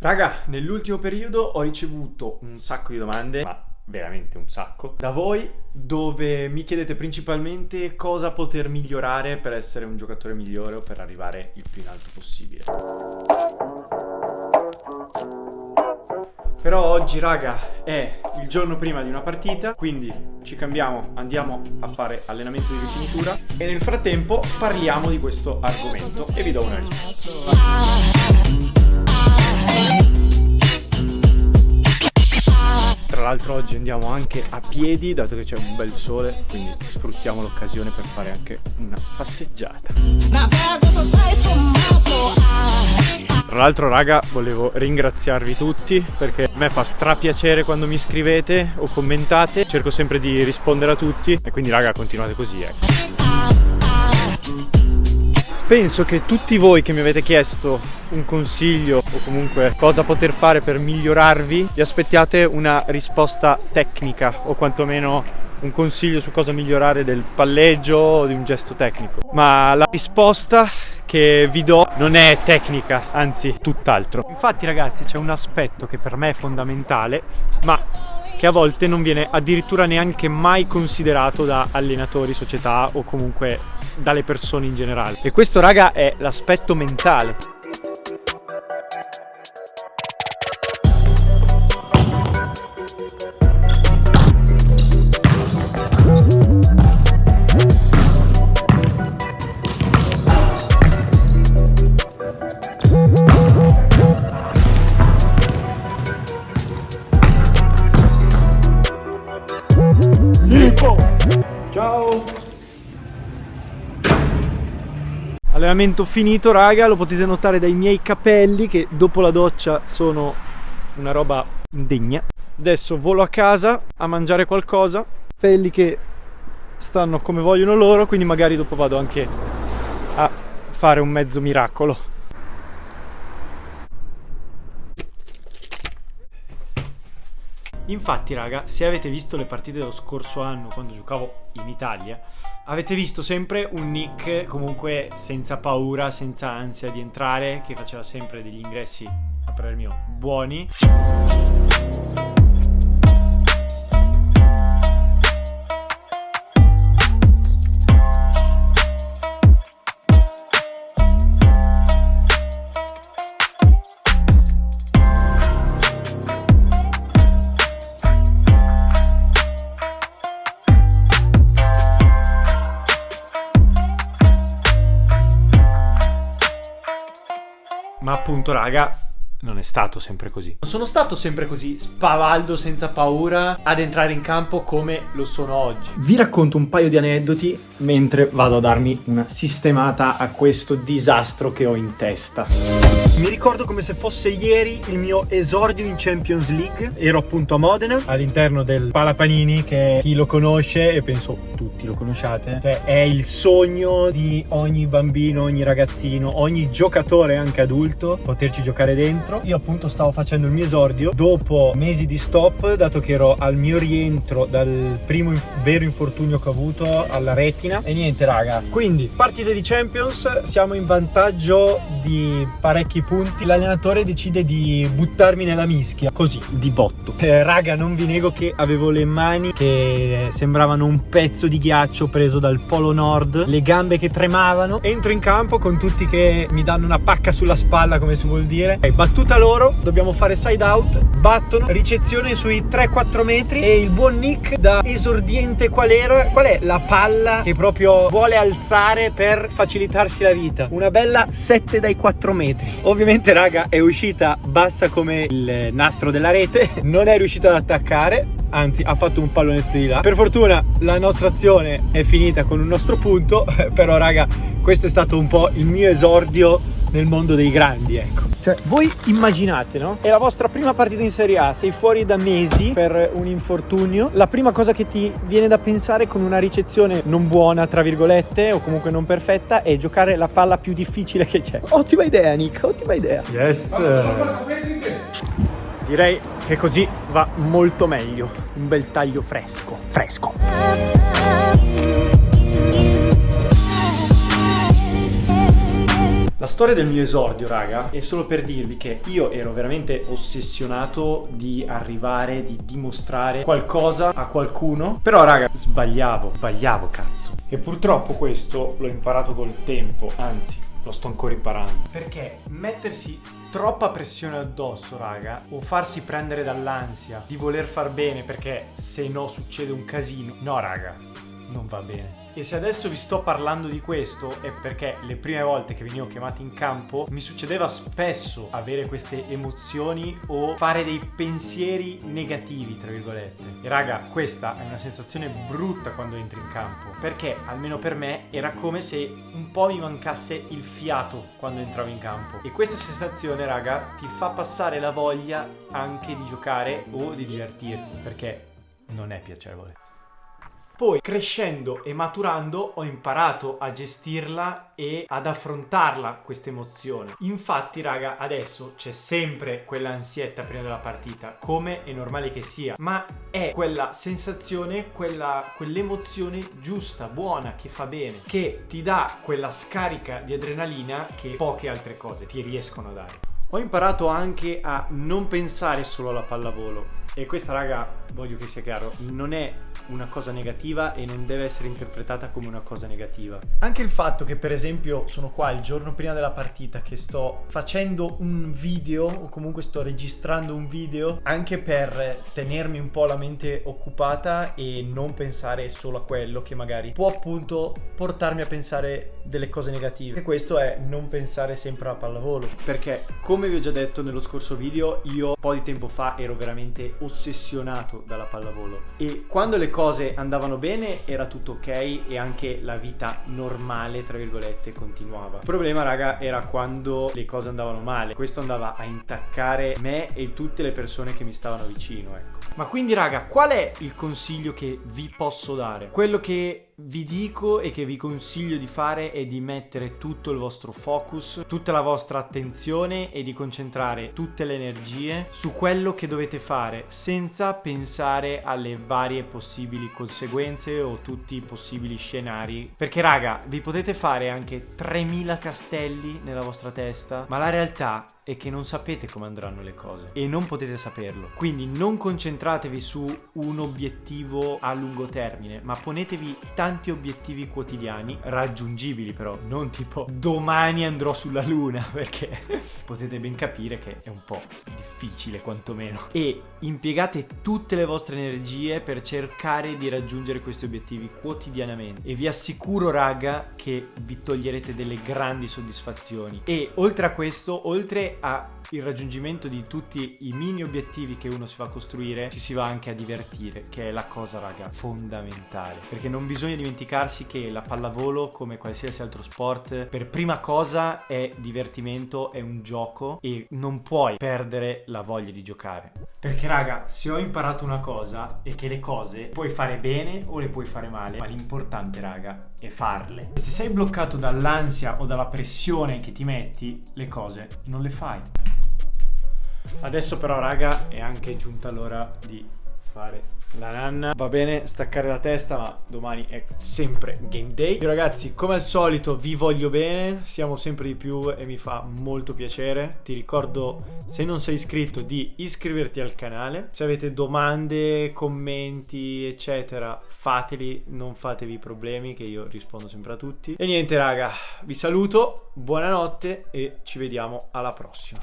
Raga, nell'ultimo periodo ho ricevuto un sacco di domande, ma veramente un sacco, da voi, dove mi chiedete principalmente cosa poter migliorare per essere un giocatore migliore o per arrivare il più in alto possibile. Però oggi, raga, è il giorno prima di una partita, quindi ci cambiamo, andiamo a fare allenamento di rifinitura e nel frattempo parliamo di questo argomento e vi do una risposta. Tra l'altro oggi andiamo anche a piedi, dato che c'è un bel sole, quindi sfruttiamo l'occasione per fare anche una passeggiata. Tra l'altro, raga, volevo ringraziarvi tutti perché a me fa strapiacere quando mi scrivete o commentate, cerco sempre di rispondere a tutti e quindi, raga, continuate così, ecco. Penso che tutti voi che mi avete chiesto un consiglio o comunque cosa poter fare per migliorarvi, vi aspettiate una risposta tecnica o quantomeno un consiglio su cosa migliorare del palleggio o di un gesto tecnico. Ma la risposta che vi do non è tecnica, anzi tutt'altro. Infatti, ragazzi, c'è un aspetto che per me è fondamentale, ma che a volte non viene addirittura neanche mai considerato da allenatori, società o comunque dalle persone in generale. E questo, raga, è l'aspetto mentale. Ciao! Allenamento finito, raga, lo potete notare dai miei capelli che dopo la doccia sono una roba indegna. Adesso volo a casa a mangiare qualcosa, capelli che stanno come vogliono loro, quindi magari dopo vado anche a fare un mezzo miracolo. Infatti, raga, se avete visto le partite dello scorso anno quando giocavo in Italia, avete visto sempre un Nick comunque senza paura, senza ansia di entrare, che faceva sempre degli ingressi, a parer mio, buoni. Ma appunto, raga, non è stato sempre così. Non sono stato sempre così spavaldo, senza paura ad entrare in campo come lo sono oggi. Vi racconto un paio di aneddoti mentre vado a darmi una sistemata a questo disastro che ho in testa. Mi ricordo come se fosse ieri il mio esordio in Champions League. Ero appunto a Modena, all'interno del Palapanini, che chi lo conosce, e penso tutti lo conosciate, cioè è il sogno di ogni bambino, ogni ragazzino, ogni giocatore anche adulto, poterci giocare dentro. Io appunto stavo facendo il mio esordio dopo mesi di stop, dato che ero al mio rientro dal primo vero infortunio che ho avuto alla retina. E niente, raga, quindi partite di Champions, siamo in vantaggio di parecchi punti, l'allenatore decide di buttarmi nella mischia, così, di botto. Raga, non vi nego che avevo le mani che sembravano un pezzo di ghiaccio preso dal Polo Nord, le gambe che tremavano. Entro in campo con tutti che mi danno una pacca sulla spalla, come si vuol dire. Battuta loro, dobbiamo fare side out, battono, ricezione sui 3-4 metri e il buon Nick, da esordiente qual è la palla che proprio vuole alzare per facilitarsi la vita, una bella 7 dai 4 metri. Ovviamente, raga, è uscita bassa come il nastro della rete, non è riuscita ad attaccare, anzi ha fatto un pallonetto di là. Per fortuna la nostra azione è finita con un nostro punto, però, raga, questo è stato un po' il mio esordio nel mondo dei grandi, ecco. Cioè, voi immaginate, no? È la vostra prima partita in Serie A, sei fuori da mesi per un infortunio. La prima cosa che ti viene da pensare con una ricezione non buona, tra virgolette, o comunque non perfetta, è giocare la palla più difficile che c'è. Ottima idea, Nick, ottima idea. Yes. Direi che così va molto meglio. Un bel taglio fresco. La storia del mio esordio, raga, è solo per dirvi che io ero veramente ossessionato di arrivare, di dimostrare qualcosa a qualcuno. Però, raga, sbagliavo, cazzo. E purtroppo questo l'ho imparato col tempo, anzi, lo sto ancora imparando. Perché mettersi troppa pressione addosso, raga, o farsi prendere dall'ansia di voler far bene perché se no succede un casino, no, raga, non va bene. E se adesso vi sto parlando di questo è perché le prime volte che venivo chiamato in campo mi succedeva spesso avere queste emozioni o fare dei pensieri negativi, tra virgolette. E raga, questa è una sensazione brutta quando entri in campo, perché almeno per me era come se un po' mi mancasse il fiato quando entravo in campo. E questa sensazione, raga, ti fa passare la voglia anche di giocare o di divertirti, perché non è piacevole. Poi, crescendo e maturando, ho imparato a gestirla e ad affrontarla questa emozione. Infatti, raga, adesso c'è sempre quell'ansietta prima della partita, come è normale che sia, ma è quella sensazione, quell'emozione giusta, buona, che fa bene, che ti dà quella scarica di adrenalina che poche altre cose ti riescono a dare. Ho imparato anche a non pensare solo alla pallavolo. E questa, raga, voglio che sia chiaro, non è una cosa negativa e non deve essere interpretata come una cosa negativa. Anche il fatto che, per esempio, sono qua il giorno prima della partita che sto facendo un video o comunque sto registrando un video anche per tenermi un po' la mente occupata e non pensare solo a quello che magari può appunto portarmi a pensare delle cose negative. E questo è non pensare sempre alla pallavolo, perché come vi ho già detto nello scorso video, io un po' di tempo fa ero veramente ossessionato dalla pallavolo e quando le cose andavano bene era tutto ok e anche la vita normale, tra virgolette, continuava. Il problema, raga, era quando le cose andavano male. Questo andava a intaccare me e tutte le persone che mi stavano vicino, ecco. Ma quindi, raga, qual è il consiglio che vi posso dare? Quello che vi dico e che vi consiglio di fare è di mettere tutto il vostro focus, tutta la vostra attenzione e di concentrare tutte le energie su quello che dovete fare senza pensare alle varie possibili conseguenze o tutti i possibili scenari, perché, raga, vi potete fare anche 3000 castelli nella vostra testa, ma la realtà è che non sapete come andranno le cose e non potete saperlo. Quindi non concentratevi su un obiettivo a lungo termine, ma ponetevi tanti obiettivi quotidiani raggiungibili, però non tipo domani andrò sulla luna, perché potete ben capire che è un po' difficile quantomeno. E impiegate tutte le vostre energie per cercare di raggiungere questi obiettivi quotidianamente e vi assicuro, raga, che vi toglierete delle grandi soddisfazioni. E oltre a questo, oltre a il raggiungimento di tutti i mini obiettivi che uno si va a costruire, ci si va anche a divertire, che è la cosa, raga, fondamentale, perché non bisogna dimenticarsi che la pallavolo, come qualsiasi altro sport, per prima cosa è divertimento, è un gioco e non puoi perdere la voglia di giocare. Perché, raga, se ho imparato una cosa è che le cose puoi fare bene o le puoi fare male, ma l'importante, raga, è farle. E se sei bloccato dall'ansia o dalla pressione che ti metti, le cose non le fai. Adesso però, raga, è anche giunta l'ora di fare la nanna. Va bene staccare la testa, ma domani è sempre game day. Io, ragazzi, come al solito vi voglio bene, siamo sempre di più e mi fa molto piacere. Ti ricordo, se non sei iscritto, di iscriverti al canale. Se avete domande, commenti, eccetera, fateli, non fatevi problemi, che io rispondo sempre a tutti. E niente, raga, vi saluto, buonanotte e ci vediamo alla prossima.